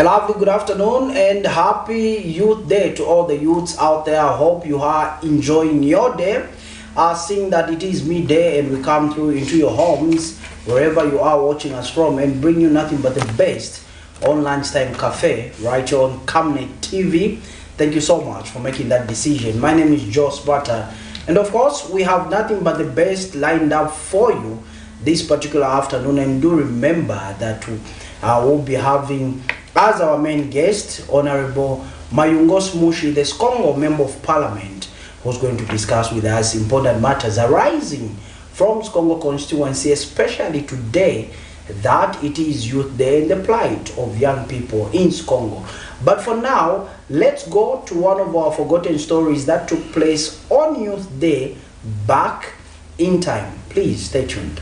lovely good afternoon and happy Youth Day to all the youths out there. I hope you are enjoying your day. Seeing that it is midday and we come through into your homes, wherever you are watching us from, and bring you nothing but the best on Lunchtime Cafe right here on Camnet TV. Thank you so much for making that decision. My name is Joss Butter, and of course we have nothing but the best lined up for you this particular afternoon. And do remember that we'll be having as our main guest Honorable Mayungos Mushi, the Skongo Member of Parliament, who's going to discuss with us important matters arising from Skongo constituency, especially today that it is Youth Day and the plight of young people in Skongo. But for now, let's go to one of our forgotten stories that took place on Youth Day back in time. Please stay tuned.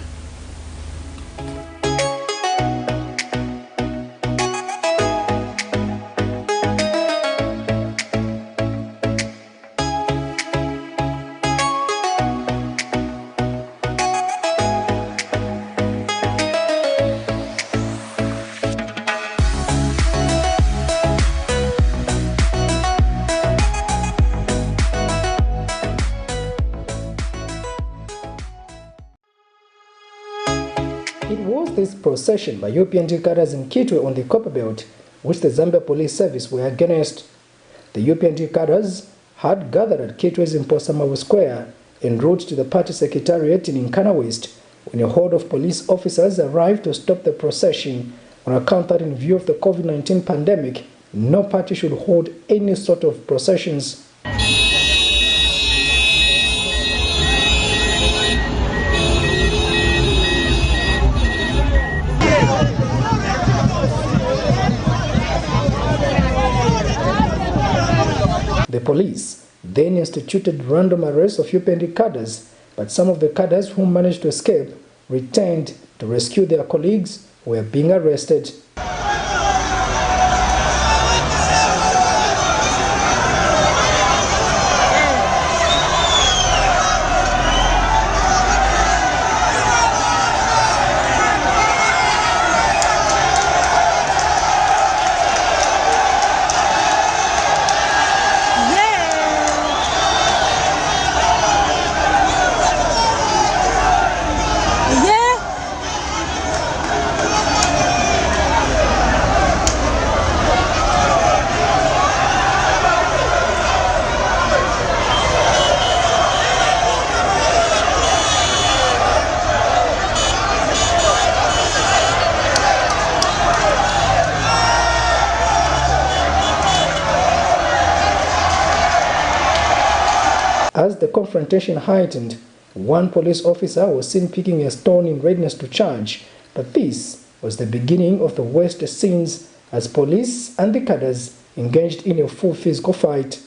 It was this procession by UPND cadres in Kitwe on the Copper Belt which the Zambia Police Service were against. The UPND cadres had gathered at Kitwe's Imposamawu Square en route to the party secretariat in Nkana West when a horde of police officers arrived to stop the procession on account that in view of the COVID-19 pandemic, no party should hold any sort of processions. The police then instituted random arrests of UPND cadres, but some of the cadres who managed to escape returned to rescue their colleagues who were being arrested. As the confrontation heightened, one police officer was seen picking a stone in readiness to charge, but this was the beginning of the worst scenes as police and the cadres engaged in a full physical fight.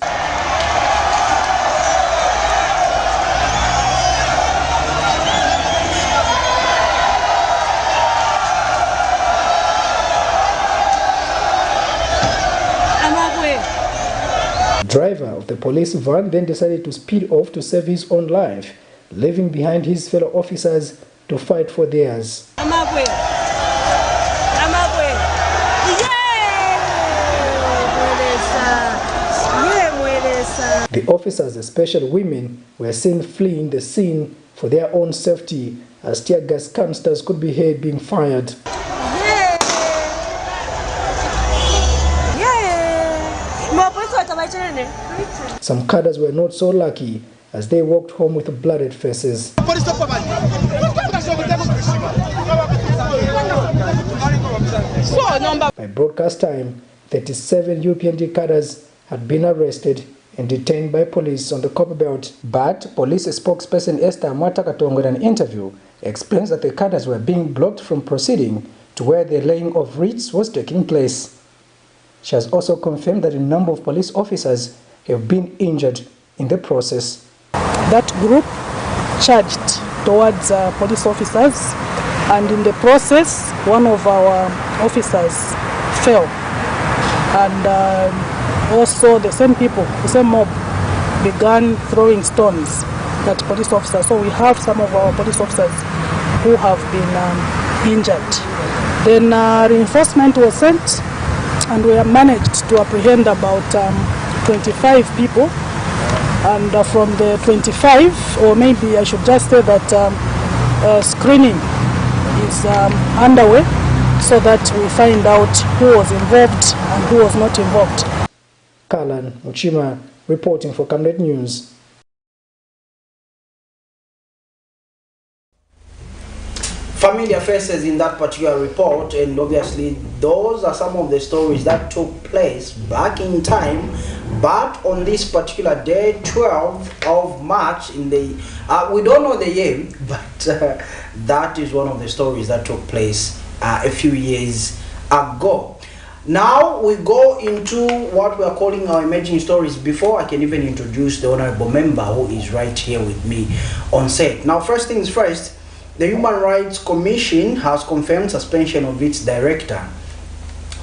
Driver of the police van then decided to speed off to save his own life, leaving behind his fellow officers to fight for theirs. The officers, especially women, were seen fleeing the scene for their own safety as tear gas canisters could be heard being fired. Some cadres were not so lucky as they walked home with blooded faces. By broadcast time, 37 UPND cadres had been arrested and detained by police on the Copper Belt. But police spokesperson Esther Mwatakatongo in an interview explains that the cadres were being blocked from proceeding to where the laying of wreaths was taking place. She has also confirmed that a number of police officers have been injured in the process. That group charged towards police officers, and in the process, one of our officers fell. And also the same people, the same mob, began throwing stones at police officers. So we have some of our police officers who have been injured. Then reinforcement was sent and we have managed to apprehend about 25 people. And from the 25, or maybe I should just say that screening is underway so that we find out who was involved and who was not involved. Kalan Uchima reporting for Camnet News. Familiar faces in that particular report, and obviously those are some of the stories that took place back in time. But on this particular day, 12th of March, in the we don't know the year, but that is one of the stories that took place a few years ago. Now we go into what we are calling our emerging stories. Before I can even introduce the honorable member who is right here with me on set. Now, first things first. The Human Rights Commission has confirmed suspension of its director.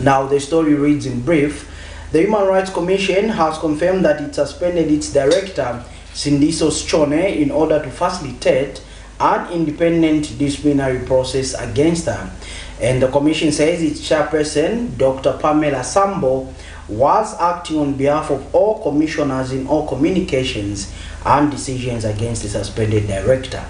Now, the story reads in brief. The Human Rights Commission has confirmed that it suspended its director, Sindiso Schone, in order to facilitate an independent disciplinary process against her. And the commission says its chairperson, Dr. Pamela Sambo, was acting on behalf of all commissioners in all communications and decisions against the suspended director.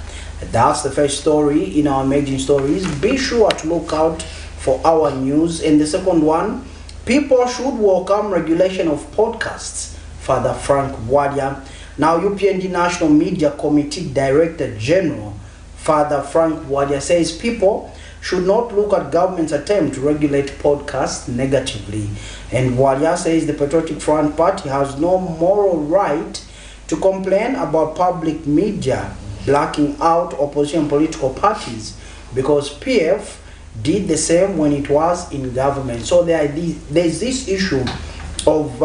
That's the first story in our emerging stories. Be sure to look out for our news. And the second one, people should welcome regulation of podcasts. Father Frank Wadia. Now, UPND National Media Committee Director General, Father Frank Wadia, says people should not look at government's attempt to regulate podcasts negatively. And Wadia says the Patriotic Front Party has no moral right to complain about public media blacking out opposition political parties, because PF did the same when it was in government. So there's this issue of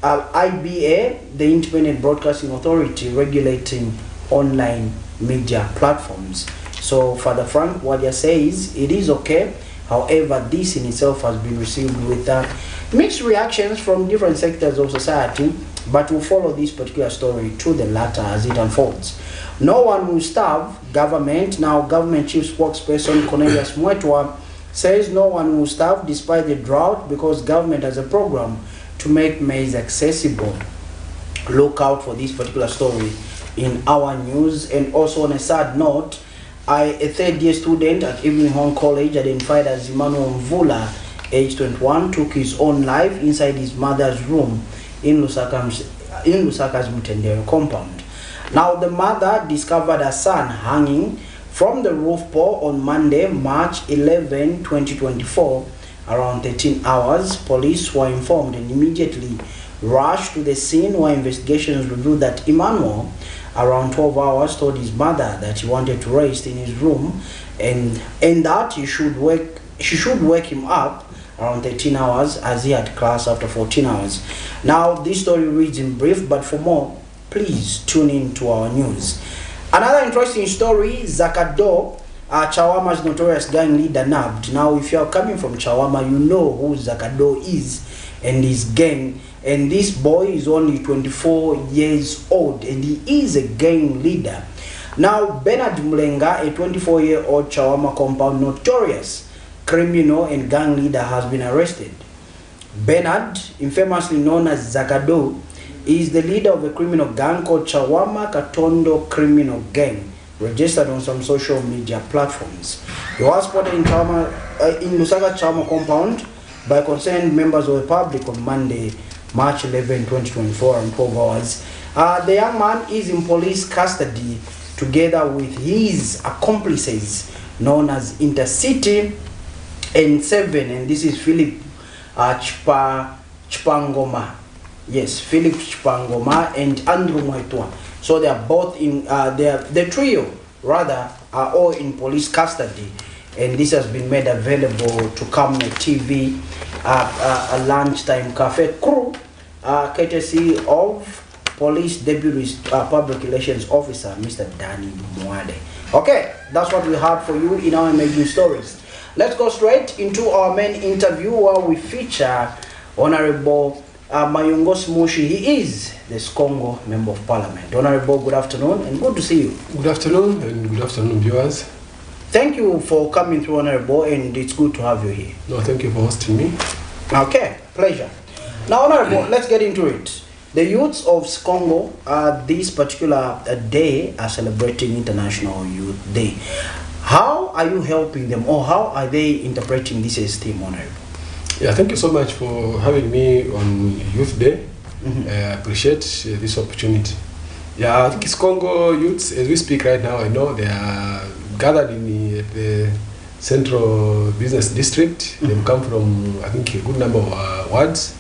IBA, the Independent Broadcasting Authority, regulating online media platforms. So Father Frank Wadia says it is okay. However, this in itself has been received with mixed reactions from different sectors of society, but we'll follow this particular story to the latter as it unfolds. No one will starve government. Now, government chief spokesperson Cornelius Mwetwa says no one will starve despite the drought because government has a program to make maize accessible. Look out for this particular story in our news. And also on a sad note, a third-year student at Evelyn Hong College, identified as Emmanuel Mvula, age 21, took his own life inside his mother's room in Lusaka's Mutendere compound. Now, the mother discovered her son hanging from the roof pole on Monday, March 11, 2024, around 13 hours. Police were informed and immediately rushed to the scene, where investigations revealed that Emmanuel, around 12 hours, told his mother that he wanted to rest in his room and that she should wake him up around 13 hours as he had class after 14 hours. Now, this story reads in brief, but for more, please tune in to our news. Another interesting story, Zakado, Chawama's notorious gang leader, nabbed. Now, if you are coming from Chawama, you know who Zakado is and his gang. And this boy is only 24 years old and he is a gang leader. Now, Bernard Mulenga, a 24-year-old Chawama compound notorious criminal and gang leader, has been arrested. Bernard, infamously known as Zakado, is the leader of a criminal gang called Chawama Katondo Criminal Gang, registered on some social media platforms. He was spotted in Lusaka Chawama compound by concerned members of the public on Monday, March 11, 2024, around 12 hours. The young man is in police custody together with his accomplices known as Intercity and 7, and this is Philip Chipangoma. Yes, Philip Chipangoma and Andrew Mwetwa. So they are both in, the trio rather are all in police custody, and this has been made available to Camnet TV, a lunchtime cafe crew, courtesy of Police Deputy Public Relations Officer, Mr. Danny Mwade. Okay, that's what we have for you in our emerging stories. Let's go straight into our main interview where we feature Honorable Mayungo Smushi. He is the Skongo Member of Parliament. Honorable, good afternoon and good to see you. Good afternoon and good afternoon, viewers. Thank you for coming through, Honorable, and it's good to have you here. No, thank you for hosting me. Okay, pleasure. Now, Honorable, let's get into it. The youths of Congo, this particular day, are celebrating International Youth Day. How are you helping them, or how are they interpreting this as theme, Honorable? Yeah, thank you so much for having me on Youth Day. I appreciate this opportunity. Yeah, I think it's Congo youths, as we speak right now, I know they are gathered in the Central Business District. They've come from, I think, a good number of wards.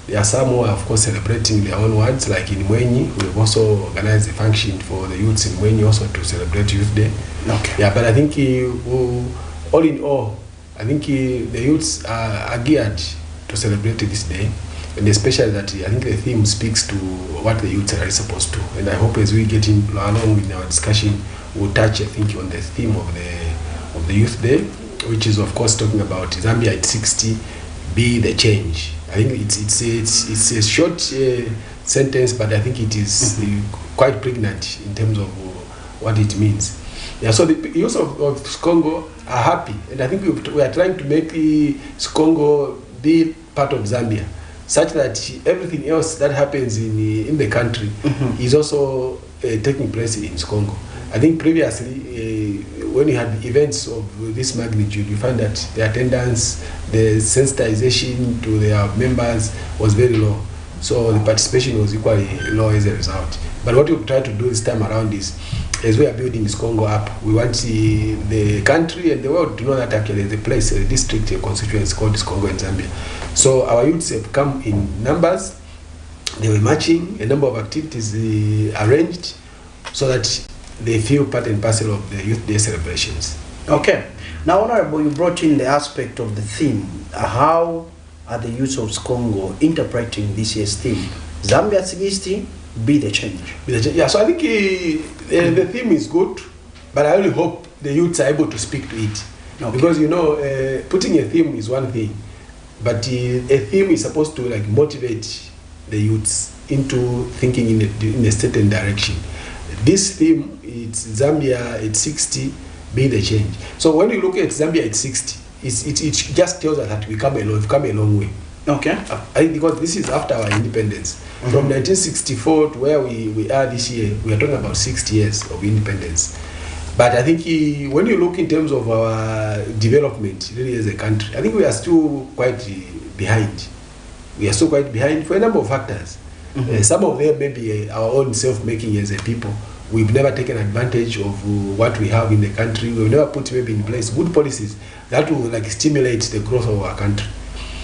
There are some who are, of course, celebrating their own wards, like in Mwenyi. We've also organized a function for the youths in Mwenyi also to celebrate Youth Day. Okay. Yeah, but I think all in all, I think the youths are geared to celebrate this day, and especially that I think the theme speaks to what the youths are supposed to. And I hope as we get in along in our discussion, we'll touch, I think, on the theme of the Youth Day, which is, of course, talking about Zambia at 60, be the change. I think it's a short sentence, but I think it is quite pregnant in terms of what it means. Yeah, so the youth of Congo are happy, and I think we are trying to make Congo be part of Zambia, such that everything else that happens in the country is also taking place in Congo. I think previously, when you had events of this magnitude, you find that the attendance, the sensitization to their members was very low. So the participation was equally low as a result. But what we try to do this time around is, as we are building this Congo up, we want the country and the world to know that actually there's a place, a district, a constituency called this Congo in Zambia. So our youths have come in numbers. They were marching, a number of activities arranged so that they feel part and parcel of the Youth Day celebrations. Okay. Now, Honorable, you brought in the aspect of the theme. How are the youths of Congo interpreting this year's theme? Zambia 60, be the change. Yeah, so I think the theme is good, but I only hope the youths are able to speak to it. Okay. Because, you know, putting a theme is one thing, but a theme is supposed to motivate the youths into thinking in a certain direction. This theme, it's Zambia at 60, be the change. So when you look at Zambia at 60, it just tells us that we've come a long way. Okay. Because this is after our independence. From 1964 to where we are this year, we are talking about 60 years of independence. But I think when you look in terms of our development, really as a country, I think we are still quite behind. We are still quite behind for a number of factors. Some of them may be our own self-making as a people. We've never taken advantage of what we have in the country. We've never put maybe in place good policies that will stimulate the growth of our country.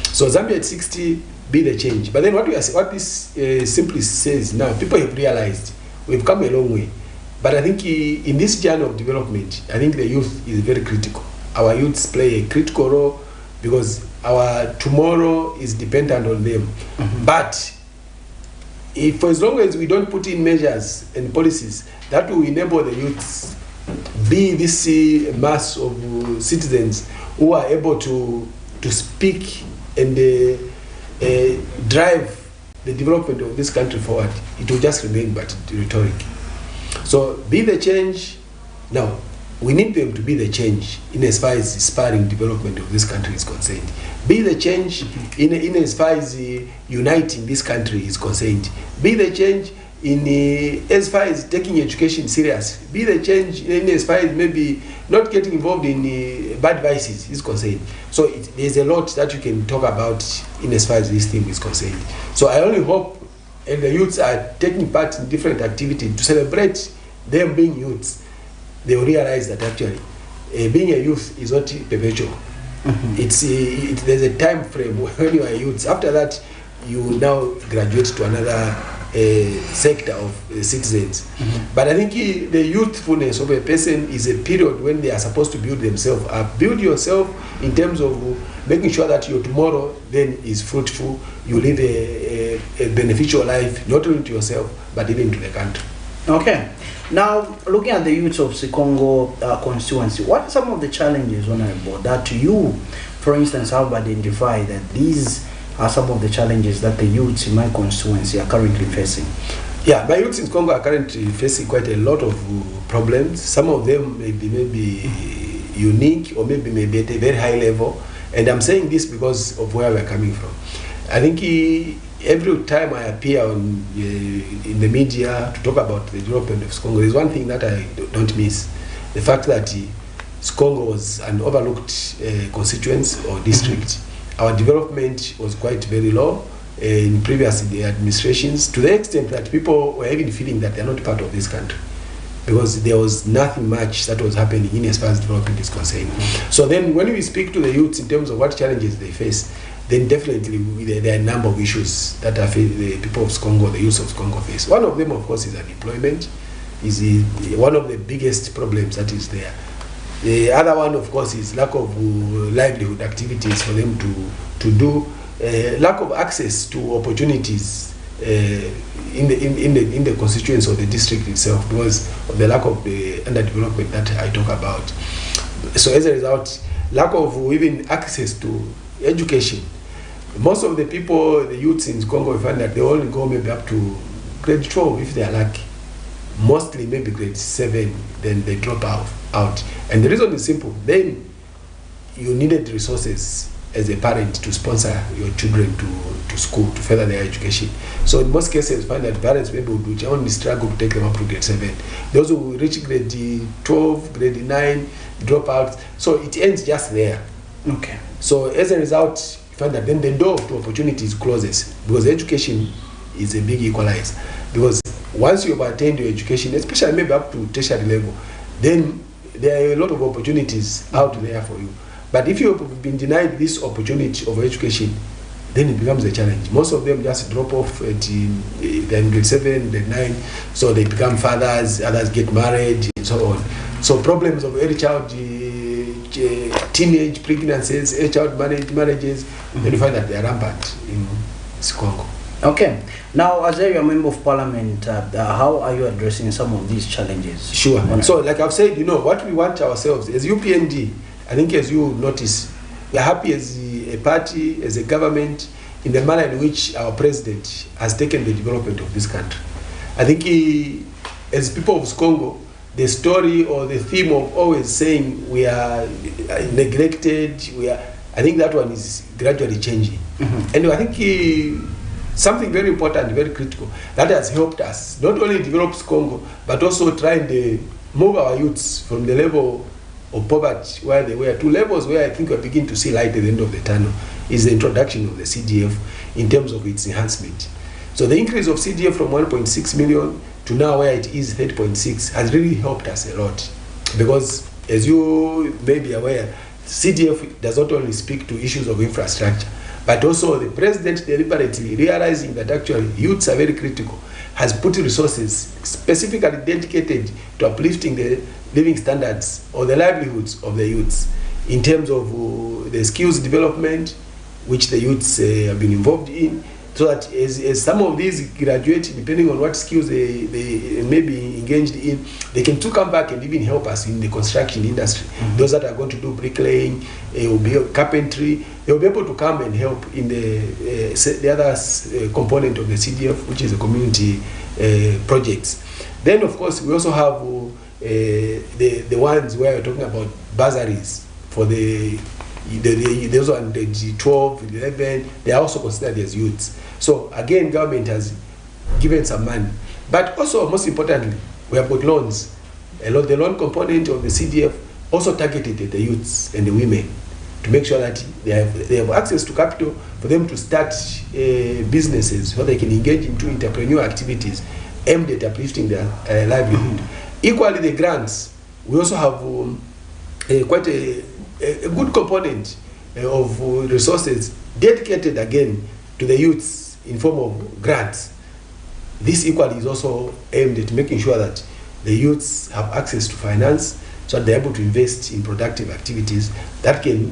So Zambia at 60, be the change. But then what this simply says now, people have realized we've come a long way. But I think in this journey of development, I think the youth is very critical. Our youths play a critical role because our tomorrow is dependent on them. But if for as long as we don't put in measures and policies that will enable the youths be this mass of citizens who are able to speak and drive the development of this country forward, it will just remain but rhetoric. So be the change. Now, we need them to be the change in as far as inspiring development of this country is concerned. Be the change in as far as uniting this country is concerned. Be the change in as far as taking education serious. Be the change in as far as maybe not getting involved in bad vices is concerned. So there's a lot that you can talk about in as far as this theme is concerned. So I only hope and the youths are taking part in different activities to celebrate them being youths. They will realize that actually being a youth is not perpetual. There's a time frame when you are youths. After that, you now graduate to another sector of citizens. But I think the youthfulness of a person is a period when they are supposed to build themselves up. Build yourself in terms of making sure that your tomorrow then is fruitful. You live a beneficial life, not only to yourself, but even to the country. Okay. Now, looking at the youths of Sikongo constituency, what are some of the challenges, Honorable, that you, for instance, have identified that these are some of the challenges that the youths in my constituency are currently facing? Yeah, my youths in Congo are currently facing quite a lot of problems. Some of them may be unique or maybe at a very high level. And I'm saying this because of where we're coming from. I think every time I appear in the media to talk about the development of Skongo, there's one thing that I don't miss. The fact that Skongo was an overlooked constituency or district. Our development was quite very low in previous administrations, to the extent that people were even feeling that they're not part of this country, because there was nothing much that was happening in as far as development is concerned. So then when we speak to the youths in terms of what challenges they face, then definitely there are a number of issues that the people of Skongo, the youth of Skongo face. One of them, of course, is unemployment, is one of the biggest problems that is there. The other one, of course, is lack of livelihood activities for them to do, lack of access to opportunities in the constituency or the district itself, because of the lack of the underdevelopment that I talk about. So as a result, lack of even access to education. Most of the people, the youths in Congo, we find that they only go maybe up to grade 12 if they are lucky. Mostly maybe grade 7, then they drop out. And the reason is simple. Then you needed resources as a parent to sponsor your children to school, to further their education. So in most cases, find that parents maybe would only struggle to take them up to grade 7. Those who reach grade 12, grade 9, drop out. So it ends just there. Okay. So as a result, you find that then the door to opportunities closes, because education is a big equalizer. Because once you have attained your education, especially maybe up to tertiary level, then there are a lot of opportunities out there for you. But if you have been denied this opportunity of education, then it becomes a challenge. Most of them just drop off at then grade 7, grade 9, so they become fathers, others get married, and so on. So problems of early child, teenage pregnancies, early child marriages, then you find that they are rampant in Skongo. Okay. Now, as a member of parliament, how are you addressing some of these challenges? Sure. So, like I've said, what we want ourselves as UPND, I think as you notice, we are happy as a party, as a government, in the manner in which our president has taken the development of this country. I think as people of Skongo, the story or the theme of always saying we are neglected, I think that one is gradually changing. And I think something very important, very critical, that has helped us not only develop Skongo, but also try and move our youths from the level of poverty where they were to levels where I think we're beginning to see light at the end of the tunnel, is the introduction of the CDF in terms of its enhancement. So the increase of CDF from 1.6 million to now where it is 30.6 has really helped us a lot, because as you may be aware, CDF does not only speak to issues of infrastructure, but also the president deliberately realizing that actually youths are very critical, has put resources specifically dedicated to uplifting the living standards or the livelihoods of the youths in terms of the skills development which the youths have been involved in, so that as some of these graduate, depending on what skills they may be engaged in, they can too come back and even help us in the construction industry. Those that are going to do bricklaying, will be carpentry, they will be able to come and help in the other component of the CDF, which is the community projects. Then, of course, we also have the ones where we're talking about bursaries for those on the 12, 11, they are also considered as youths. So again, government has given some money, but also most importantly, we have got loans. The loan component of the CDF also targeted at the youths and the women to make sure that they have access to capital for them to start businesses, so they can engage into entrepreneurial activities aimed at uplifting their livelihood. Equally, the grants, we also have quite a good component of resources dedicated again to the youths in form of grants. This equally is also aimed at making sure that the youths have access to finance, so that they're able to invest in productive activities that can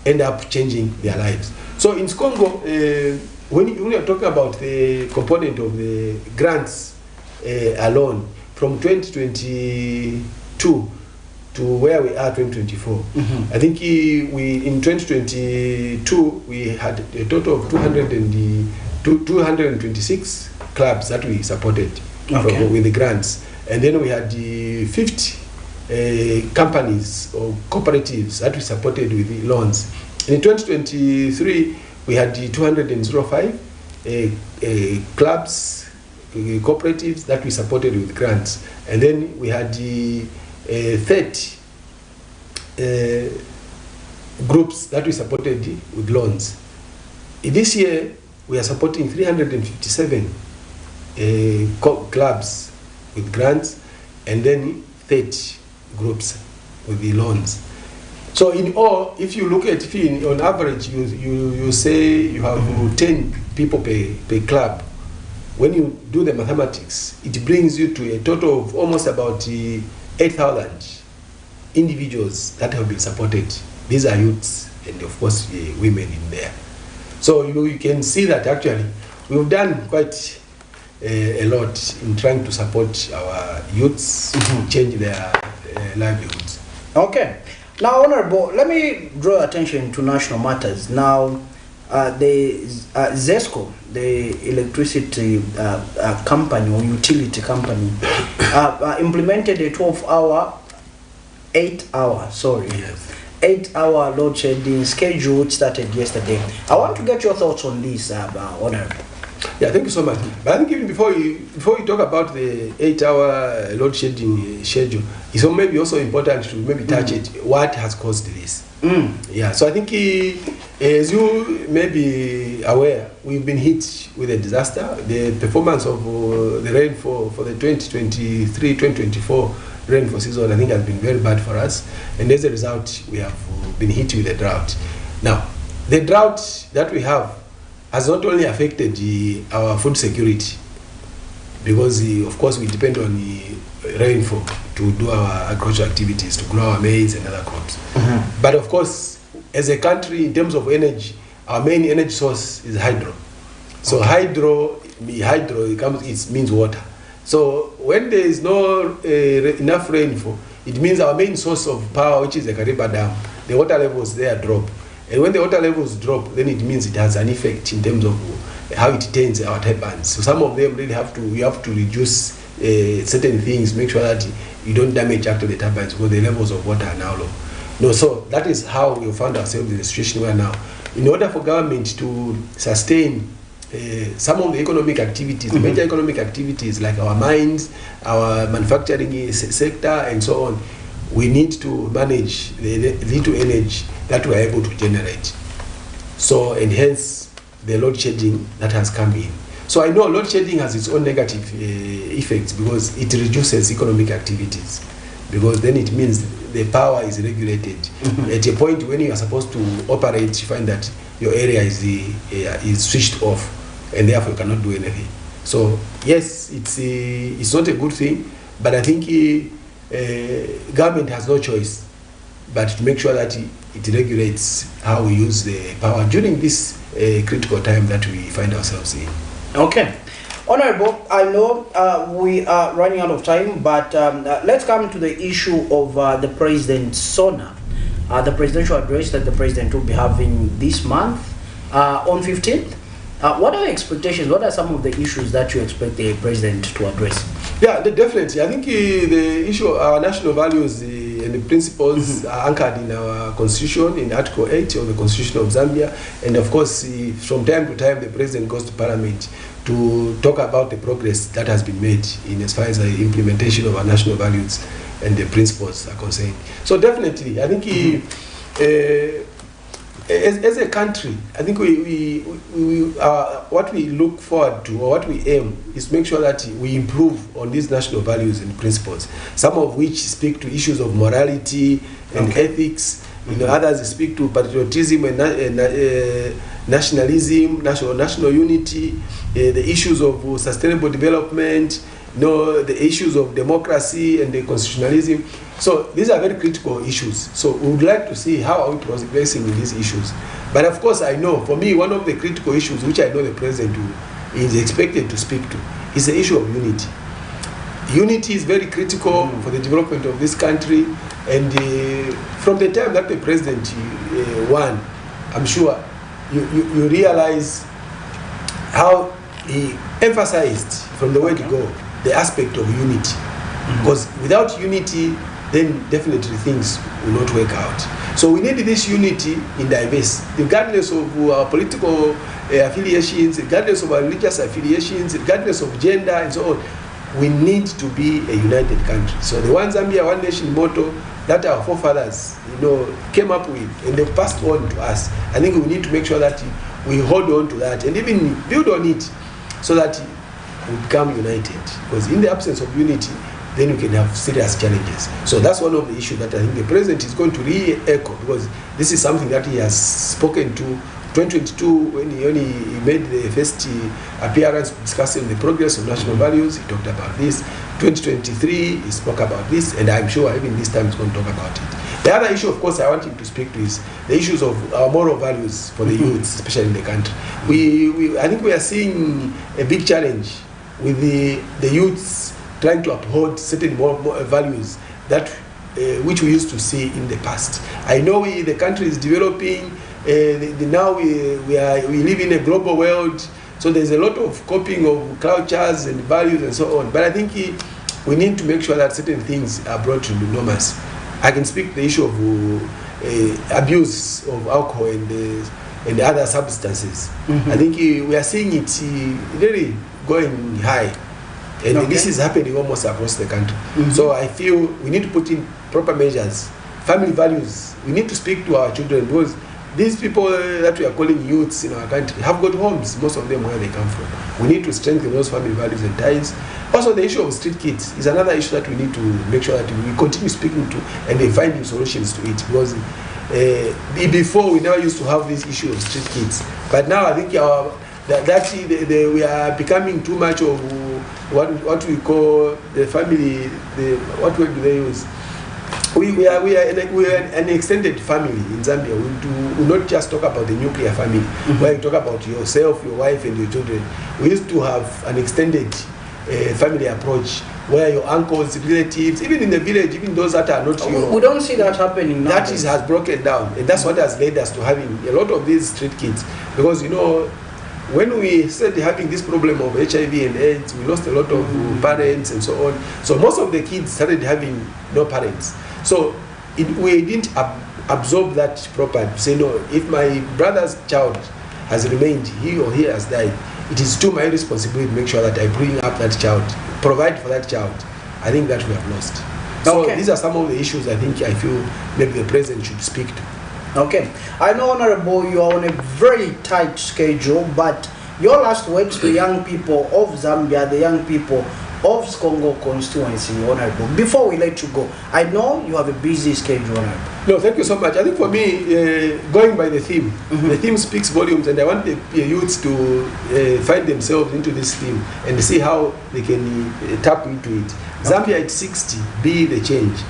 end up changing their lives. So in Skongo, when you are talking about the component of the grants alone, from 2022 to where we are 2024, I think we in 2022 we had a total of 226 clubs that we supported with the grants, and then we had 50 companies or cooperatives that we supported with the loans. In 2023, we had the 205 clubs, cooperatives that we supported with grants. And then we had the 30 groups that we supported with loans. This year, we are supporting 357 clubs with grants, and then 30 groups with the loans. So in all, if you look at, on average, you say you have 10 people per club. When you do the mathematics, it brings you to a total of almost about 8,000 individuals that have been supported. These are youths and of course women in there. So you can see that actually we've done quite a lot in trying to support our youths change their livelihoods. Okay. Now, Honorable, let me draw attention to national matters. Now, the ZESCO, the electricity company or utility company, implemented a 8-hour load shedding schedule which started yesterday. I want to get your thoughts on this, Honorable. Yeah, thank you so much. But I think even before you talk about the 8-hour load shedding schedule, it's maybe also important to maybe touch it. What has caused this? Yeah, so I think as you may be aware, we've been hit with a disaster. The performance of the rainfall for the 2023-2024 rainfall season, I think, has been very bad for us, and as a result, we have been hit with a drought. Now, the drought that we have has not only affected our food security, because of course we depend on the rainfall to do our agricultural activities, to grow our maize and other crops. But of course, as a country, in terms of energy, our main energy source is hydro. So hydro it means water. So when there is no enough rainfall, it means our main source of power, which is the Kariba Dam, the water levels there drop. And when the water levels drop, then it means it has an effect in terms of how it taints our turbines. So some of them really you have to reduce certain things, make sure that you don't damage actually the turbines because the levels of water are now low. No, so that is how we found ourselves in the situation we are now. In order for government to sustain some of the economic activities, major economic activities like our mines, our manufacturing sector, and so on, we need to manage the little energy that we are able to generate. So, and hence the load shedding that has come in. So I know load shedding has its own negative effects because it reduces economic activities, because then it means the power is regulated. At a point when you are supposed to operate, you find that your area is switched off, and therefore you cannot do anything. So yes, it's not a good thing, but I think government has no choice but to make sure that it regulates how we use the power during this critical time that we find ourselves in. Okay. Honorable, I know we are running out of time, but let's come to the issue of the President's SONA, the presidential address that the President will be having this month on 15th. What are your expectations? What are some of the issues that you expect the President to address? Yeah, definitely. I think the issue of our national values and the principles are anchored in our constitution, in Article 8 of the Constitution of Zambia. And of course, from time to time, the President goes to Parliament to talk about the progress that has been made in as far as the implementation of our national values and the principles are concerned. So definitely, I think as a country, I think what we look forward to, or what we aim, is make sure that we improve on these national values and principles, some of which speak to issues of morality and ethics. Others speak to patriotism and nationalism, national unity, the issues of sustainable development, the issues of democracy and the constitutionalism. So these are very critical issues. So we would like to see how are we progressing in these issues. But of course, I know, for me, one of the critical issues which I know the President is expected to speak to is the issue of unity. Unity is very critical for the development of this country. And from the time that the President won, I'm sure you realize how he emphasized from the word go the aspect of unity. Because without unity, then definitely things will not work out. So we need this unity in diverse, regardless of our political affiliations, regardless of our religious affiliations, regardless of gender and so on. We need to be a united country. So the One Zambia, One Nation motto that our forefathers, came up with and they passed on to us. I think we need to make sure that we hold on to that and even build on it so that we become united. Because in the absence of unity, then we can have serious challenges. So that's one of the issues that I think the president is going to re-echo, because this is something that he has spoken to 2022 when he made the first appearance discussing the progress of national values. He talked about this. 2023 he spoke about this, and I'm sure even this time he's going to talk about it. The other issue, of course, I want him to speak to is the issues of our moral values for the youths, especially in the country. I think we are seeing a big challenge with the youths trying to uphold certain moral values that which we used to see in the past. I know the country is developing. Now we live in a global world, so there's a lot of copying of cultures and values and so on. But I think we need to make sure that certain things are brought to the norms. I can speak the issue of abuse of alcohol and other substances. I think we are seeing it really going high. And this is happening almost across the country. So I feel we need to put in proper measures. Family values, we need to speak to our children, because these people that we are calling youths in our country have got homes, most of them where they come from. We need to strengthen those family values and ties. Also, the issue of street kids is another issue that we need to make sure that we continue speaking to and they finding solutions to it. Because before we never used to have this issue of street kids, but now I think we are becoming too much of what we call the family. What word do they use? We are an extended family in Zambia. We not just talk about the nuclear family, where you talk about yourself, your wife, and your children. We used to have an extended family approach, where your uncles, relatives, even in the village, even those that are not your... We don't see that happening now. That has broken down, and that's what has led us to having a lot of these street kids. Because, when we started having this problem of HIV and AIDS, we lost a lot of parents and so on. So most of the kids started having no parents. So we didn't absorb that properly. To say, no, if my brother's child has remained, he or he has died, it is to my responsibility to make sure that I bring up that child, provide for that child. I think that we have lost. So these are some of the issues I feel maybe the president should speak to. Okay, I know, Honorable, you are on a very tight schedule, but your last words to young people of Zambia, the young people of Skongo constituency, Honorable, before we let you go. I know you have a busy schedule, Honorable. No, thank you so much. I think for me, going by the theme, the theme speaks volumes, and I want the youths to find themselves into this theme and see how they can tap into it. Zambia at 60, be the change.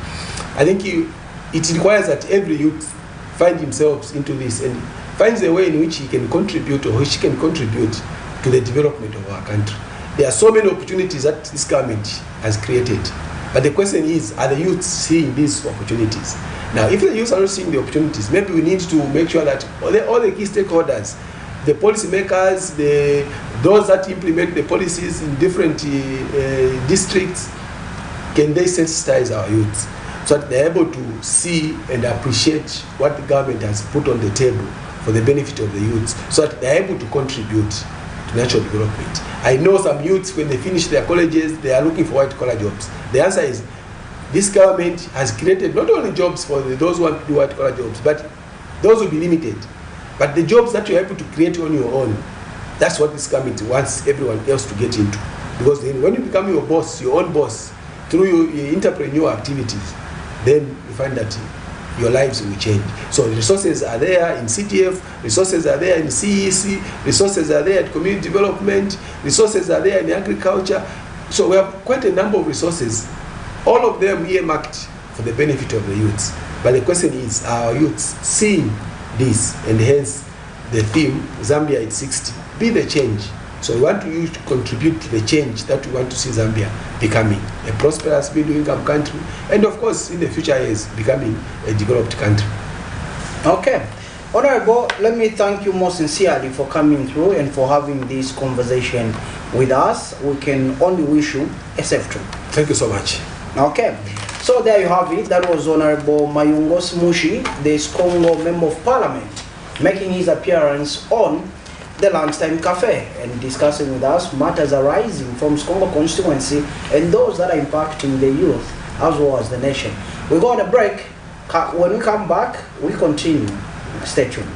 I think it requires that every youth find themselves into this and finds a way in which he can contribute or she can contribute to the development of our country. There are so many opportunities that this government has created. But the question is, are the youths seeing these opportunities? Now, if the youths are not seeing the opportunities, maybe we need to make sure that all the key stakeholders, the policymakers, those that implement the policies in different districts, can they sensitize our youths so that they're able to see and appreciate what the government has put on the table for the benefit of the youths, so that they're able to contribute to national development. I know some youths, when they finish their colleges, they are looking for white-collar jobs. The answer is, this government has created not only jobs for those who want to do white-collar jobs, but those will be limited. But the jobs that you're able to create on your own, that's what this government wants everyone else to get into. Because then when you become your boss, your own boss, through your entrepreneurial activities, then you find that your lives will change. So the resources are there in CTF, resources are there in CEC, resources are there at community development, resources are there in agriculture. So we have quite a number of resources, all of them earmarked for the benefit of the youths. But the question is, are our youths seeing this? And hence the theme, Zambia at 60, be the change. So we want you to contribute to the change that we want to see Zambia becoming a prosperous middle-income country, and of course in the future years becoming a developed country. Okay. Honorable, let me thank you most sincerely for coming through and for having this conversation with us. We can only wish you a safe trip. Thank you so much. Okay. So there you have it. That was Honorable Mayungos Mushi, the Skongo Member of Parliament, making his appearance on the Lunchtime Cafe and discussing with us matters arising from Skongo constituency and those that are impacting the youth as well as the nation. We go on a break. When we come back, we continue. Stay tuned.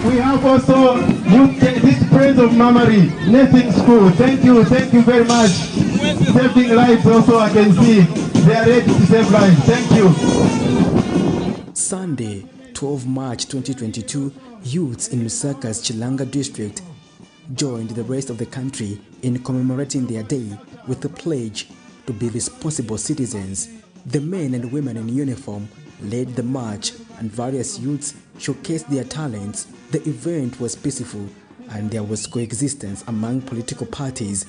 We have also this praise of Mamari, Nursing School. Thank you very much. Saving lives also, I can see they are ready to save lives. Thank you. Sunday, 12 March 2022, youths in Lusaka's Chilanga district joined the rest of the country in commemorating their day with a pledge to be responsible citizens. The men and women in uniform led the march and various youths showcased their talents. The event was peaceful and there was coexistence among political parties.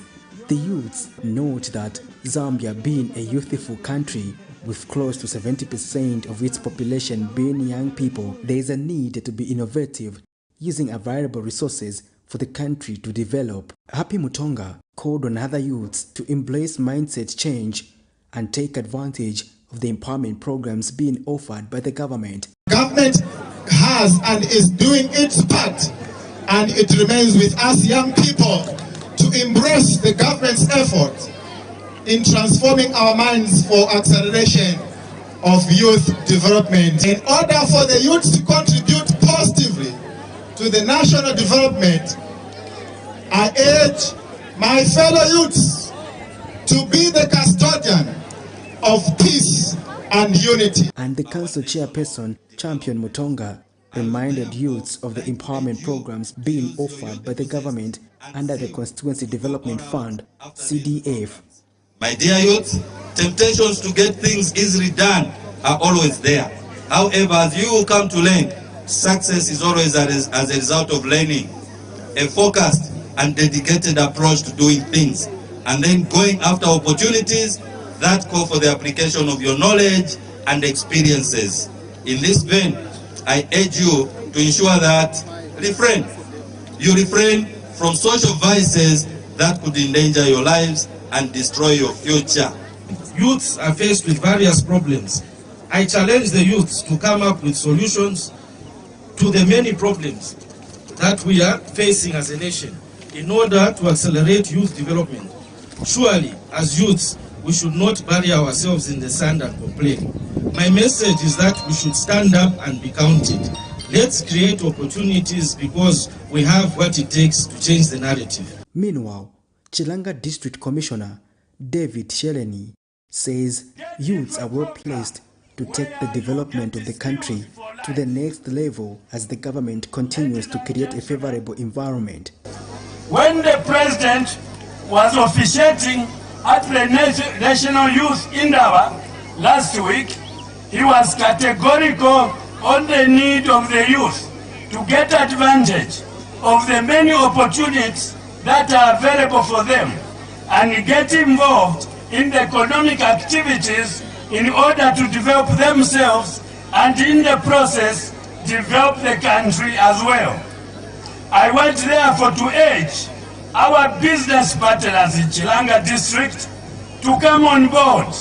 The youths note that Zambia, being a youthful country with close to 70% of its population being young people, there is a need to be innovative, using available resources for the country to develop. Happy Mutonga called on other youths to embrace mindset change and take advantage of the empowerment programs being offered by the government. Government has and is doing its part, and it remains with us young people to embrace the government's effort in transforming our minds for acceleration of youth development. In order for the youth to contribute positively to the national development, I urge my fellow youths to be the custodian of peace and unity. And the council chairperson, Champion Mutonga, reminded youths of the empowerment programs being offered by the government under the Constituency Development Fund, CDF. My dear youth, temptations to get things easily done are always there. However, as you come to learn, success is always as a result of learning, a focused and dedicated approach to doing things, and then going after opportunities that call for the application of your knowledge and experiences. In this vein, I urge you to ensure that you refrain from social vices that could endanger your lives and destroy your future. Youths are faced with various problems. I challenge the youths to come up with solutions to the many problems that we are facing as a nation in order to accelerate youth development. Surely, as youths, we should not bury ourselves in the sand and complain. My message is that we should stand up and be counted. Let's create opportunities because we have what it takes to change the narrative. Meanwhile, Chilanga District Commissioner David Sheleni says youths are well placed to take the development of the country to the next level as the government continues to create a favorable environment. When the president was officiating at the National Youth Indaba last week, he was categorical on the need of the youth to get advantage of the many opportunities that are available for them and get involved in the economic activities in order to develop themselves and in the process develop the country as well. I want therefore to urge our business partners in Chilanga district to come on board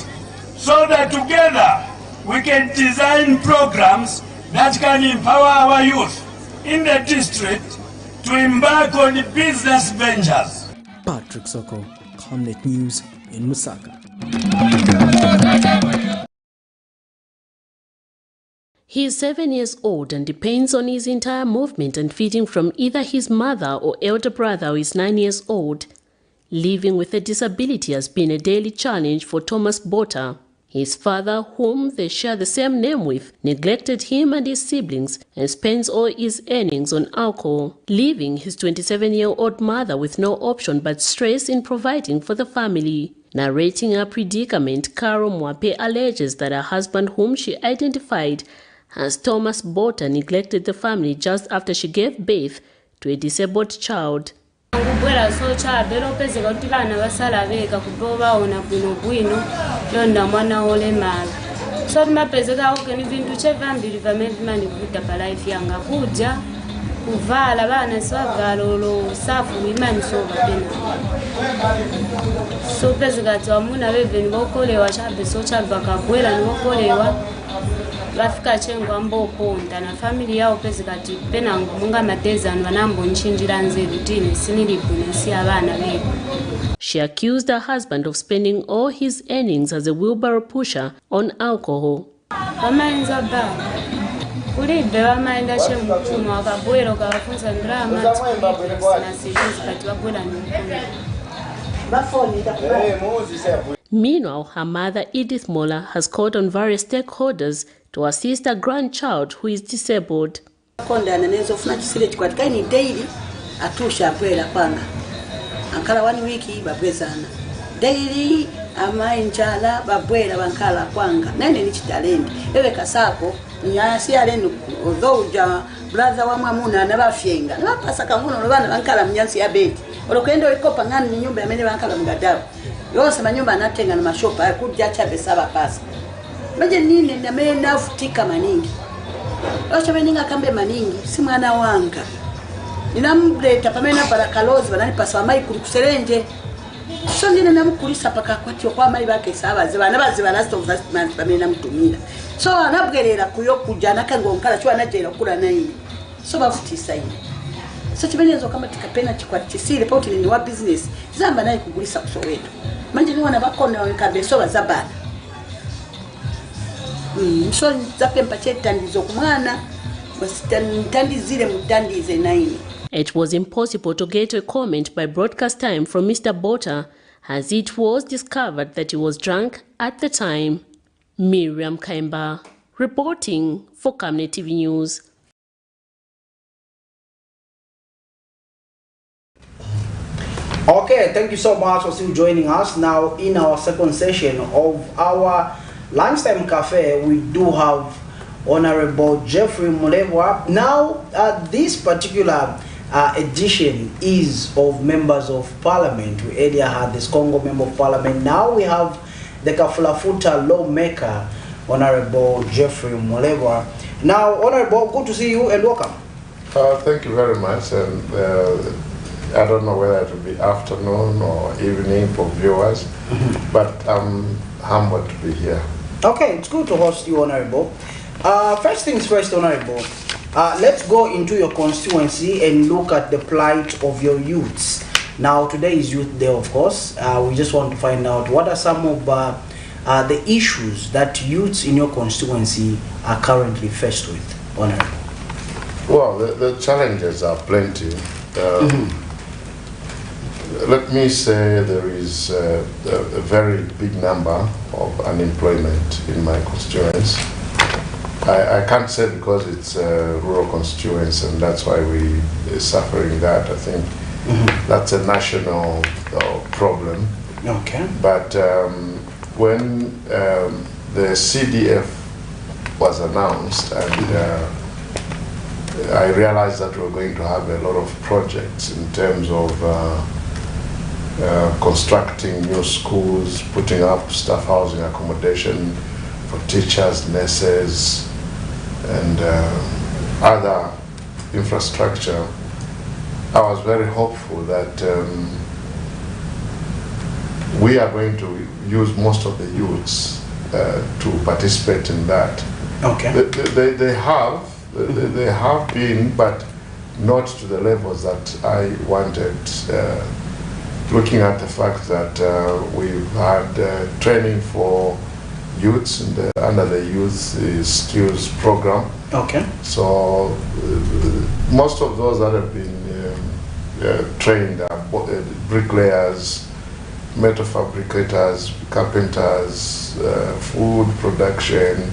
so that together we can design programs that can empower our youth in the district to embark on business ventures. Patrick Soko, Camnet News in Lusaka. He is 7 years old and depends on his entire movement and feeding from either his mother or elder brother who is 9 years old. Living with a disability has been a daily challenge for Thomas Bota. His father, whom they share the same name with, neglected him and his siblings and spends all his earnings on alcohol, leaving his 27-year-old mother with no option but stress in providing for the family. Narrating her predicament, Carol Mwape alleges that her husband, whom she identified as Thomas Bota, neglected the family just after she gave birth to a disabled child. So mapezeka oke ni vintu chevambiri vamene mani kuta pa life yanga kuja kuvala bana sibavala olosafu imani soba pena so pezikati wamuna beve nibokolewa chabe so chabe bakagwela nibokolewa bafika chengwa mboponda na family yao pezikati pena munga matezano banambo nchinjira nze rutine sinilibune si abana bebe. She accused her husband of spending all his earnings as a wheelbarrow pusher on alcohol. Bamainza ba kulibe bamainda chemukuma wakabwero kawafunza ndrama na sijezi kati wabwela nimukuma. Meanwhile, her mother Edith Mola has called on various stakeholders to assist her grandchild who is disabled. Ankala 1 week babwezana daily amainjala babwera bankala kwanga nene ni chitalenti ewe kasako nyasi alenu ozoja brother wa mwamuna na bafyenga na pasa kanguno bana bankala mnyansi ya beti olokwenda ikopa ngani nyumba yamene bankala mgadabu yose manyumba anatenga na mashopa akuja cha besaba pasa maje nini na mena futika maningi acha beninga kambe maningi si mwana wanga ninamleta pamena barakalozi bananipasa mai kuri kuserenje so nina namukulisa paka kwatyo kwa mai bake sabaze bana baziba last of last month pamena mtumira so anabwerera kuyo kujana kango nkala chwa najera kula nayi so bafutisa ine so chibenezo kama tikapena chikwatisi report ni wa business zamba nayi kugulisa kusoweto manje ni wana bakona wenkabe so bazabana so zape mpache tandizo kumwana wasitandizile mutandize nayi. It was impossible to get a comment by broadcast time from Mr. Bota, as it was discovered that he was drunk at the time. Miriam Kaimba, reporting for Camnet TV News. Okay, thank you so much for still joining us. Now, in our second session of our lunchtime cafe, we do have Honorable Jeffrey Mulebwa. Now, this particular edition is of members of parliament. We earlier had the Congo member of parliament. Now we have the Kafulafuta lawmaker, Honorable Jeffrey Mulebwa. Now, Honorable, good to see you and welcome. Thank you very much. And I don't know whether it will be afternoon or evening for viewers, but I'm humbled to be here. Okay, it's good to host you, Honorable. First things first, Honorable. Let's go into your constituency and look at the plight of your youths. Now, today is Youth Day, of course. We just want to find out what are some of the issues that youths in your constituency are currently faced with, Honorable. Well, the challenges are plenty. Let me say there is a very big number of unemployment in my constituency. I can't say because it's a rural constituency and that's why we're suffering that. I think that's a national problem. Okay. But when the CDF was announced and I realized that we're going to have a lot of projects in terms of constructing new schools, putting up staff housing accommodation for teachers, nurses, and other infrastructure. I was very hopeful that we are going to use most of the youths to participate in that. Okay. They have been, but not to the levels that I wanted. Looking at the fact that we've had training for youths under the Youth Skills Program. Okay. So most of those that have been trained are bricklayers, metal fabricators, carpenters, food production,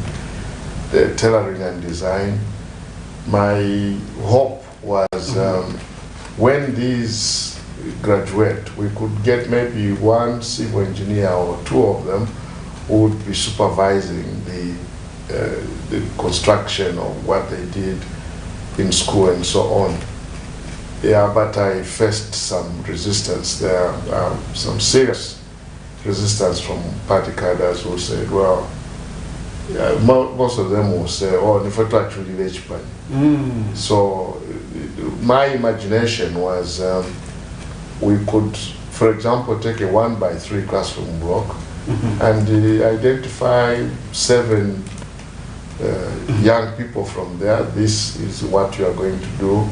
tailoring and design. My hope was when these graduate, we could get maybe one civil engineer or two of them who would be supervising the construction of what they did in school and so on. Yeah, but I faced some resistance there, some serious resistance from party cadres who said, well, most of them will say, oh, if I actually So my imagination was we could, for example, take a 1x3 classroom block and identify 7 young people from there. This is what you are going to do.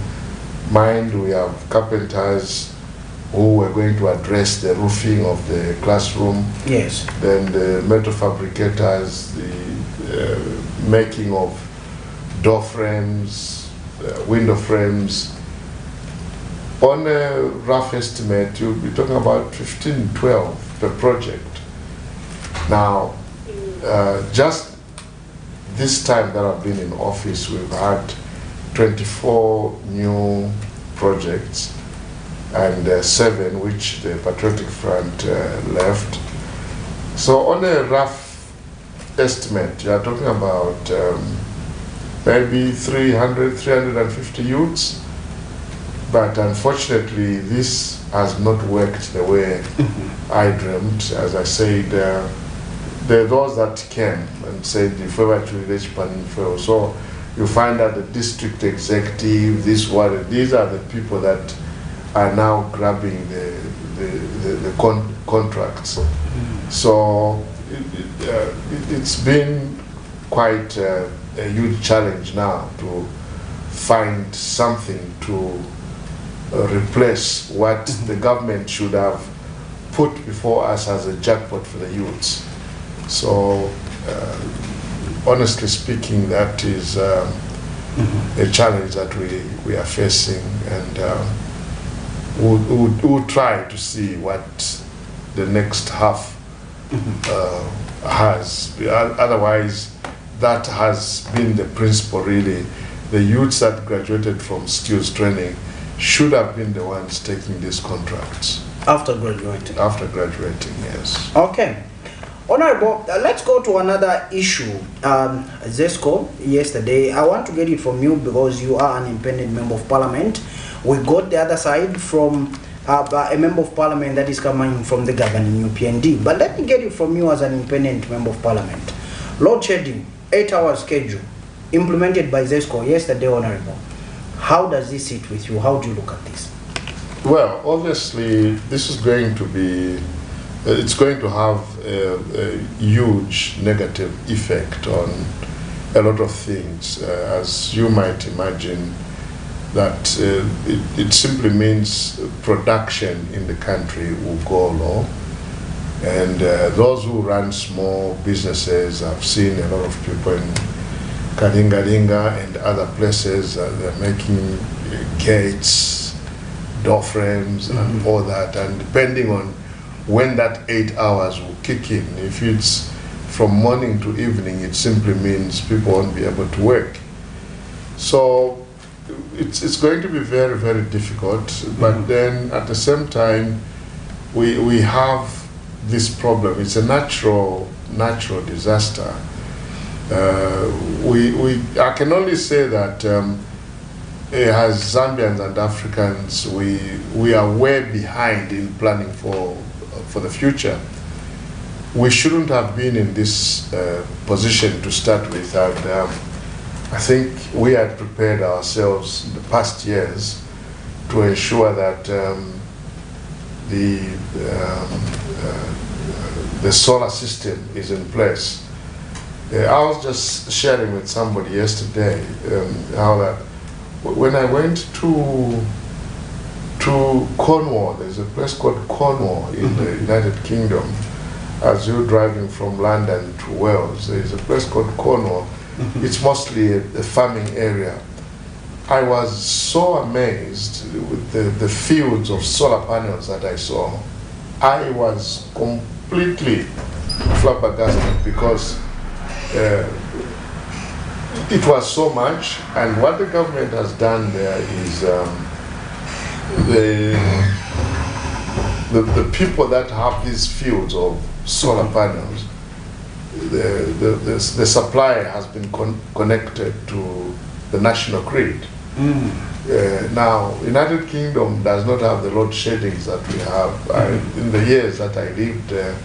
Mind, we have carpenters who were going to address the roofing of the classroom. Yes. Then the metal fabricators, the making of door frames, window frames. On a rough estimate, you'll be talking about 15, 12 per project. Now, just this time that I've been in office, we've had 24 new projects and 7 which the Patriotic Front left. So on a rough estimate, you are talking about maybe 300, 350 youths. But unfortunately, this has not worked the way I dreamt. As I said, there are those that came and said, if we were to reach Paninfo. So you find that the district executive, these are the people that are now grabbing the contracts. So it's been quite a huge challenge now to find something to replace what the government should have put before us as a jackpot for the youths. So honestly speaking, that is a challenge that we are facing, and we'll try to see what the next half has. Otherwise, that has been the principle really. The youths that graduated from skills training should have been the ones taking these contracts. After graduating? After graduating, yes. Okay. Honorable, let's go to another issue. Zesco, yesterday, I want to get it from you because you are an independent member of parliament. We got the other side from a member of parliament that is coming from the governing UPND. But let me get it from you as an independent member of parliament. Load shedding, 8-hour schedule, implemented by Zesco yesterday, Honorable. How does this sit with you? How do you look at this? Well, obviously, this is going to be, it's going to have a huge negative effect on a lot of things. As you might imagine, that it simply means production in the country will go low. And those who run small businesses, I've seen a lot of people in Kalingalinga and other places, they're making gates, door frames, and all that. And depending on when that 8 hours will kick in, if it's from morning to evening, it simply means people won't be able to work. So it's going to be very, very difficult. But then at the same time, we have this problem. It's a natural disaster. I can only say that as Zambians and Africans, we are way behind in planning for the future. We shouldn't have been in this position to start with, and I think we had prepared ourselves in the past years to ensure that the solar system is in place. I was just sharing with somebody yesterday how that when I went to Cornwall, there's a place called Cornwall in the United Kingdom. As you're driving from London to Wales, there's a place called Cornwall. It's mostly a farming area. I was so amazed with the fields of solar panels that I saw. I was completely flabbergasted because it was so much, and what the government has done there is the people that have these fields of solar panels, the supply has been connected to the national grid. Now, United Kingdom does not have the load sheddings that we have. In the years that I lived there,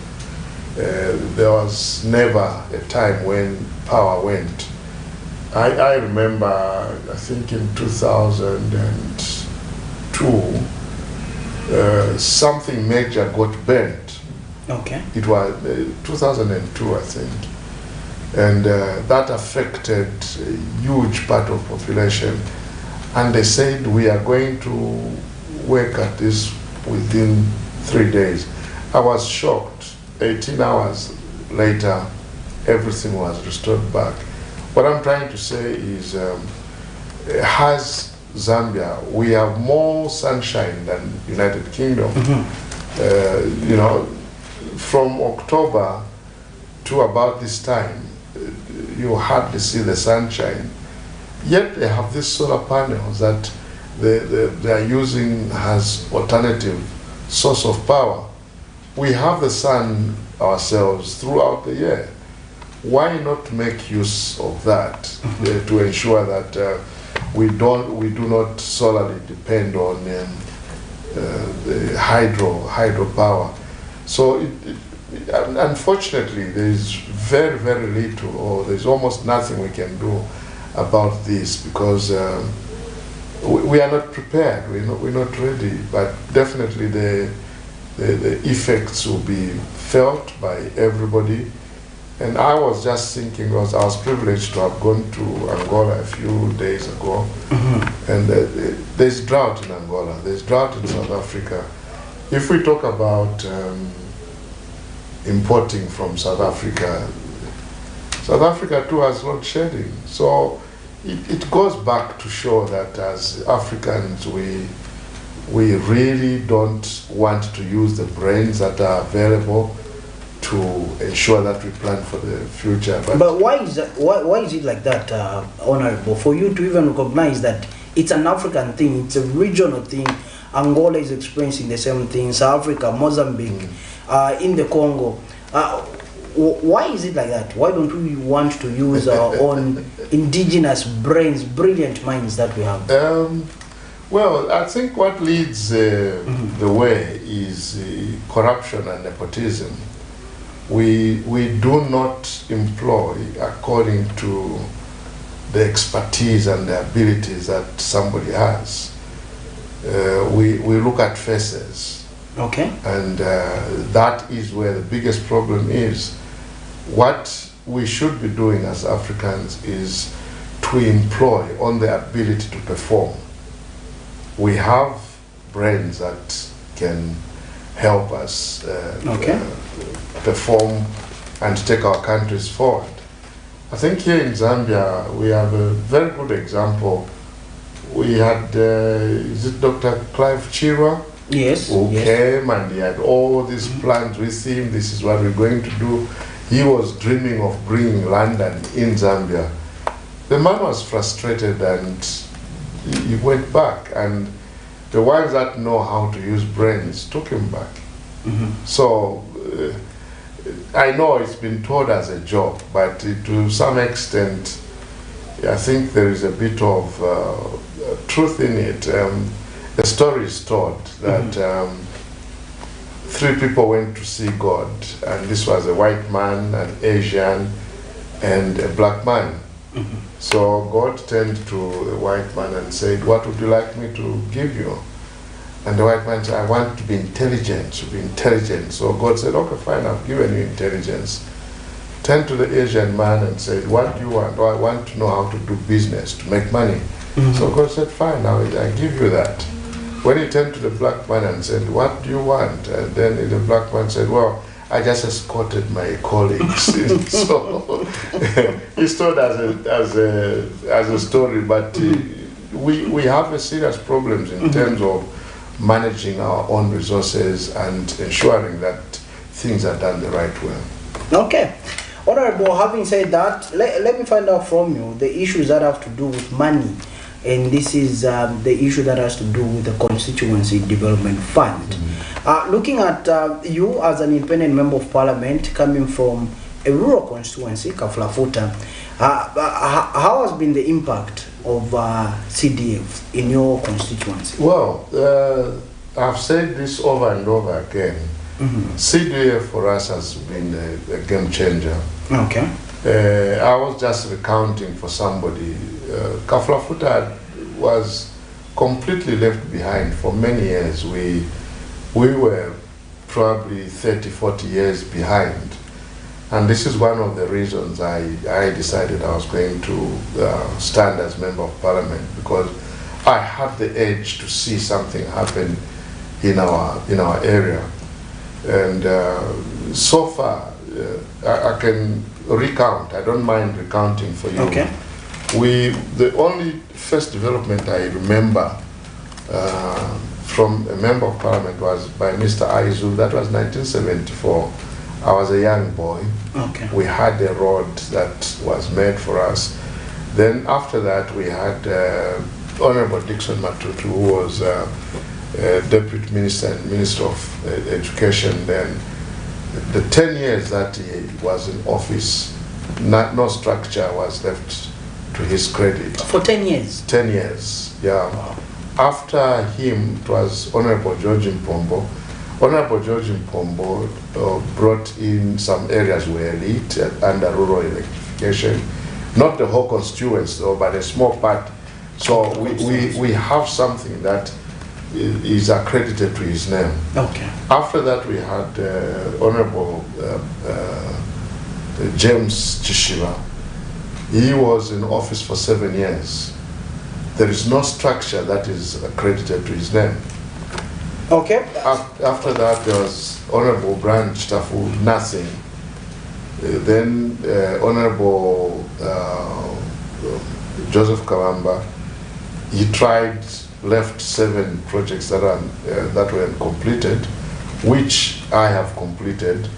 there was never a time when power went. I remember, I think in 2002, something major got burnt. Okay. It was 2002, I think. And that affected a huge part of population. And they said, we are going to work at this within 3 days. I was shocked. 18 hours later, everything was restored back. What I'm trying to say is, has Zambia, we have more sunshine than United Kingdom. You know, from October to about this time, you hardly see the sunshine. Yet they have these solar panels that they are using as alternative source of power. We have the sun ourselves throughout the year. Why not make use of that to ensure that we do not solely depend on the hydro power? So unfortunately, there is very, very little, or there's almost nothing we can do about this, because we are not prepared. We're not ready. But definitely the effects will be felt by everybody. And I was just thinking, I was privileged to have gone to Angola a few days ago, and there's drought in Angola, there's drought in South Africa. If we talk about importing from South Africa too has load shedding. So it goes back to show that as Africans, we really don't want to use the brains that are available to ensure that we plan for the future. But why is that, why is it like that, Honorable? For you to even recognize that it's an African thing, it's a regional thing. Angola is experiencing the same thing, South Africa, Mozambique, in the Congo. Why is it like that? Why don't we want to use our own indigenous brains, brilliant minds that we have? Well, I think what leads the way is corruption and nepotism. We do not employ according to the expertise and the abilities that somebody has. We look at faces. Okay. And that is where the biggest problem is. What we should be doing as Africans is to employ on the ability to perform. We have brains that can help us perform and take our countries forward. I think here in Zambia we have a very good example. We had, is it Dr. Clive Chirwa? Yes. Who came and he had all these plans with him. This is what we're going to do. He was dreaming of bringing London in Zambia. The man was frustrated and he went back, and the ones that know how to use brains took him back. So I know it's been told as a joke, but to some extent I think there is a bit of truth in it. The story is told that 3 people went to see God, and this was a white man, an Asian, and a black man. So God turned to the white man and said, "What would you like me to give you?" And the white man said, "I want to be intelligent, to be intelligent." So God said, "Okay, fine, I've given you intelligence." Turned to the Asian man and said, "What do you want?" "Oh, I want to know how to do business, to make money." So God said, "Fine, I give you that." When he turned to the black man and said, "What do you want?" And then the black man said, "Well, I just escorted my colleagues." So it's told as a story, but we have a serious problems in terms of managing our own resources and ensuring that things are done the right way. Okay. Honorable, having said that, let me find out from you the issues that have to do with money. And this is the issue that has to do with the Constituency Development Fund. Looking at you as an independent member of parliament coming from a rural constituency, Kaflafuta, how has been the impact of CDF in your constituency? Well, I've said this over and over again. CDF for us has been a game changer. Okay. I was just recounting for somebody. Kaflafuta was completely left behind for many years. We were probably 30, 40 years behind. And this is one of the reasons I decided I was going to stand as Member of Parliament, because I had the edge to see something happen in our area. And so far, I can recount. I don't mind recounting for you. Okay. The only first development I remember from a Member of Parliament was by Mr. Aizu. That was 1974. I was a young boy. Okay. We had a road that was made for us. Then after that, we had Honorable Dixon Matutu, who was Deputy Minister and Minister of Education then. The 10 years that he was in office, no structure was left to his credit. For 10 years? 10 years, yeah. Wow. After him, it was Honorable George Mpombo. Honorable George Mpombo brought in some areas were elite under rural electrification. Not the whole constituency, but a small part. So we have something that is accredited to his name. Okay. After that, we had Honorable James Chishiba. He was in office for 7 years. There is no structure that is accredited to his name. Okay. After that, there was Honorable Brian Chitafu, nothing. Then Honorable Joseph Kalamba, he tried, left 7 projects that were completed, which I have completed,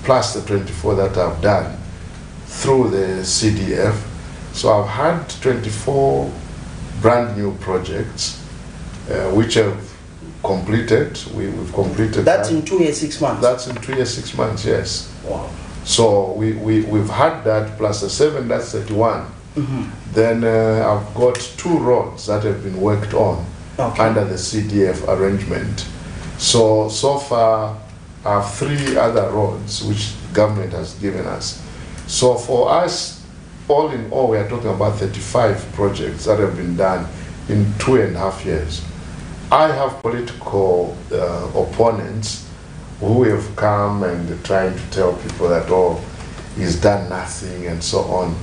plus the 24 that I've done through the CDF. So I've had 24 brand new projects, which have completed. We've completed. That's in 2 years, 6 months. That's in 2 years, 6 months. Yes. Wow. So we've had that plus the 7. That's 31. Mm-hmm. Then I've got 2 roads that have been worked on under the CDF arrangement. So far I have 3 other roads which government has given us. So for us, all in all, we are talking about 35 projects that have been done in 2.5 years. I have political opponents who have come and trying to tell people that, oh, he's done nothing and so on.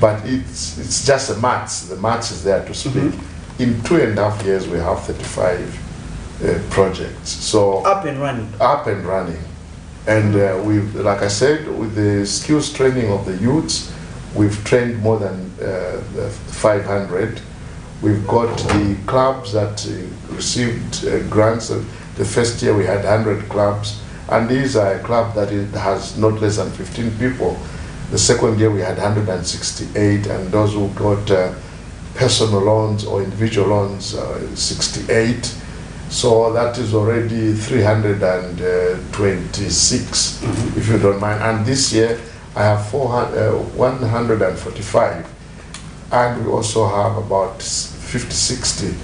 But it's just the maths. The maths is there to speak. Mm-hmm. In 2.5 years, we have 35 projects. So up and running. Up and running. And we've, like I said, with the skills training of the youths, we've trained more than 500. We've got the clubs that received grants. The first year we had 100 clubs, and these are a club that has not less than 15 people. The second year we had 168, and those who got personal loans or individual loans, 68. So that is already 326, if you don't mind. And this year I have 145, and we also have about 50, 60.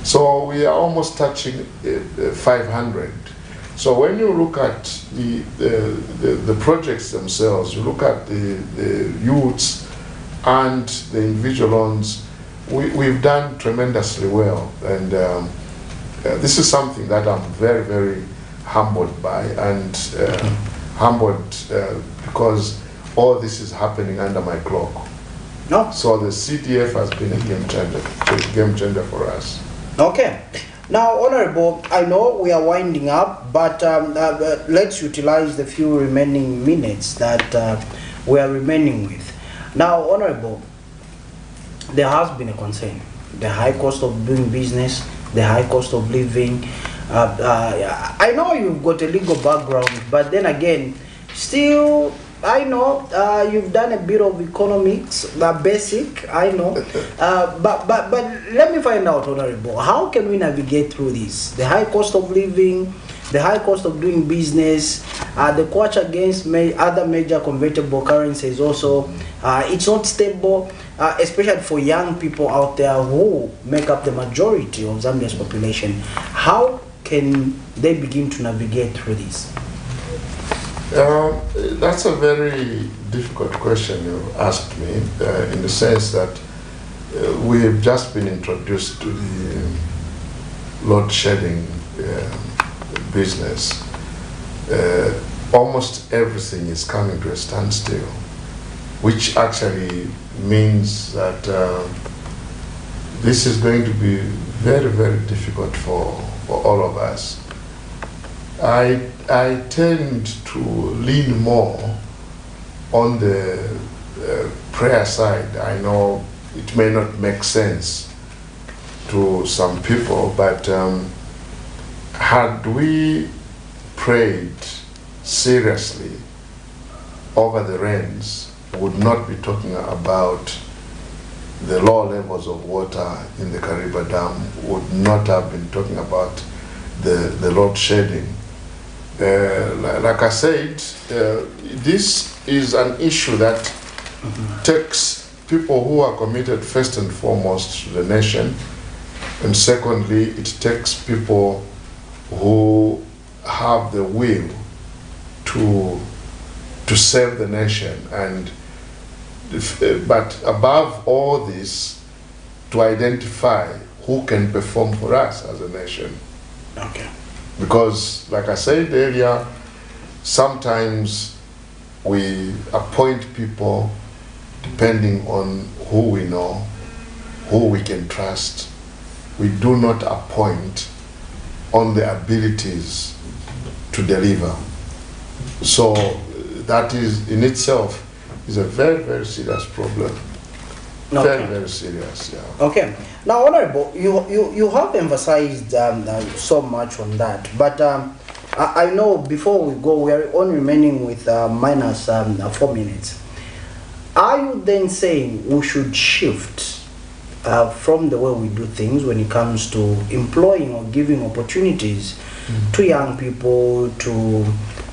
So we are almost touching 500. So when you look at the projects themselves, you look at the youths and the individual loans, we've done tremendously well. And this is something that I'm very, very humbled by, and humbled because all this is happening under my cloak. No. So the CDF has been a game changer for us. Okay. Now, Honorable, I know we are winding up, but let's utilize the few remaining minutes that we are remaining with. Now, Honorable, there has been a concern. The high cost of doing business, the high cost of living. I know you've got a legal background, but then again, still, I know you've done a bit of economics, basic, I know. But let me find out, Honorable, how can we navigate through this? The high cost of living, the high cost of doing business, the quote against other major convertible currencies also, it's not stable, especially for young people out there who make up the majority of Zambia's population. How can they begin to navigate through this? That's a very difficult question you asked me, in the sense that we have just been introduced to the load shedding business. Almost everything is coming to a standstill, which actually means that this is going to be very, very difficult for all of us. I tend to lean more on the prayer side. I know it may not make sense to some people, but had we prayed seriously over the rains, we would not be talking about the low levels of water in the Kariba Dam, would not have been talking about the load shedding. Like I said, this is an issue that takes people who are committed first and foremost to the nation, and secondly, it takes people who have the will to serve the nation, and but above all this, to identify who can perform for us as a nation. Okay. Because, like I said earlier, sometimes we appoint people depending on who we know, who we can trust. We do not appoint on the abilities to deliver. So that is in itself is a very, very serious problem. Okay. Very, very serious, yeah. Okay. Now, Honorable, you have emphasized so much on that, but I know before we go, we are only remaining with minus 4 minutes. Are you then saying we should shift from the way we do things when it comes to employing or giving opportunities to young people, to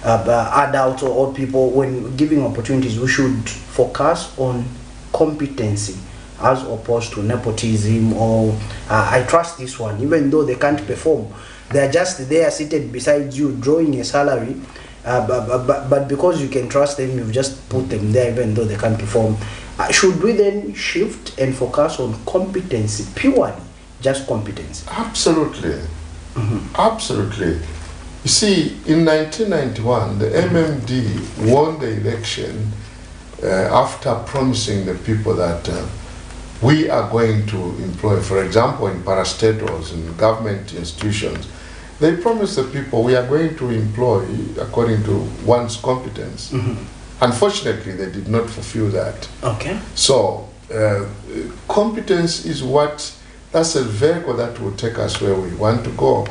adults or old people? When giving opportunities, we should focus on competency as opposed to nepotism or I trust this one, even though they can't perform. They're just there seated beside you drawing a salary, but because you can trust them, you've just put them there even though they can't perform. Should we then shift and focus on competency, purely just competence? Absolutely. Absolutely. You see, in 1991, the MMD won the election after promising the people that we are going to employ, for example, in parastatals, in government institutions, they promised the people we are going to employ according to one's competence. Unfortunately, they did not fulfill that. Okay. So, competence is that's a vehicle that will take us where we want to go.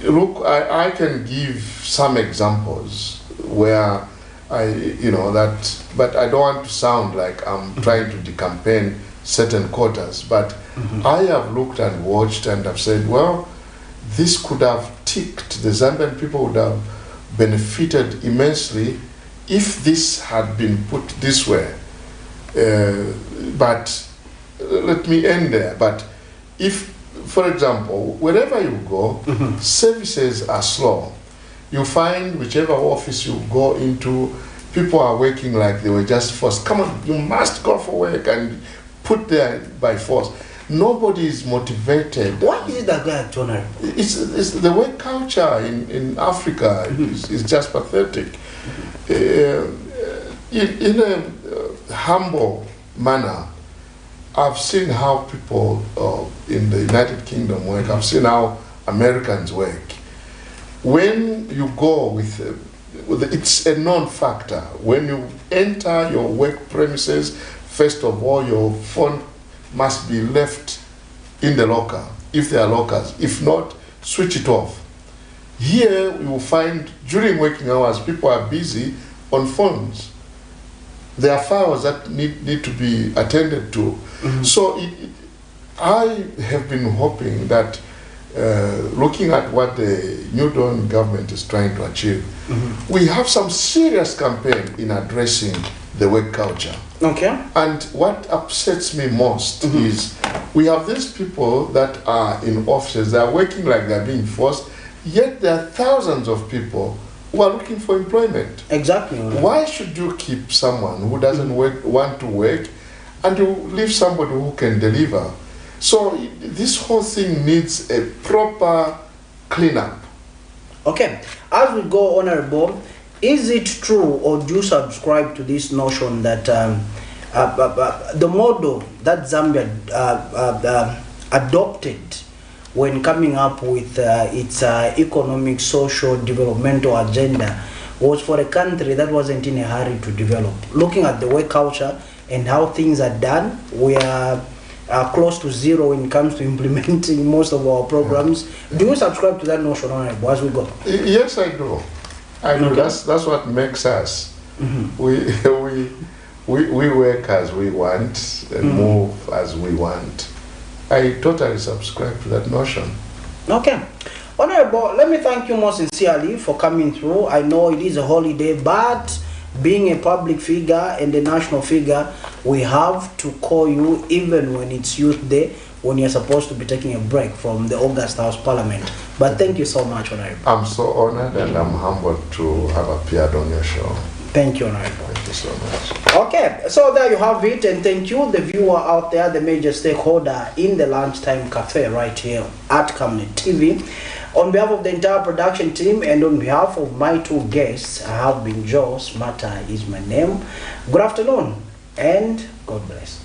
Look, I can give some examples where but I don't want to sound like I'm trying to decampaign certain quarters, but I have looked and watched and have said, well, this could have ticked, the Zambian people would have benefited immensely if this had been put this way. But let me end there. But if, for example, wherever you go, services are slow. You find whichever office you go into, people are working like they were just forced. Come on, you must go for work and put there by force. Nobody is motivated. Why is it that guy, Tony? It's the work culture in Africa is just pathetic. In a humble manner, I've seen how people in the United Kingdom work. I've seen how Americans work. When you go with it's a non-factor. When you enter your work premises, first of all, your phone must be left in the locker, if there are lockers. If not, switch it off. Here, you will find during working hours, people are busy on phones. There are files that need to be attended to. So I have been hoping that looking at what the New Dawn government is trying to achieve, we have some serious campaign in addressing the work culture. Okay. And what upsets me most is we have these people that are in offices, they are working like they're being forced, yet there are thousands of people who are looking for employment. Exactly. Why should you keep someone who doesn't want to work, and you leave somebody who can deliver? So this whole thing needs a proper cleanup. Okay, as we go, Honorable, is it true, or do you subscribe to this notion that the model that Zambia adopted when coming up with its economic, social, developmental agenda was for a country that wasn't in a hurry to develop? Looking at the work culture and how things are done, we are close to zero when it comes to implementing most of our programs. Do you subscribe to that notion, Honorable, as we go? Yes, I do. I know. Okay. That's what makes us. We work as we want and move as we want. I totally subscribe to that notion. Okay. Honorable, let me thank you most sincerely for coming through. I know it is a holiday, but being a public figure and a national figure, we have to call you even when it's Youth Day, when you're supposed to be taking a break from the August House Parliament. But thank you so much, Honorable. I'm so honored and I'm humbled to have appeared on your show. Thank you, Honorable. Thank you so much. Okay, so there you have it, and thank you, the viewer out there, the major stakeholder in the Lunchtime Cafe right here at Camnet TV. On behalf of the entire production team and on behalf of my two guests, I have been Joe. Smata is my name. Good afternoon and God bless.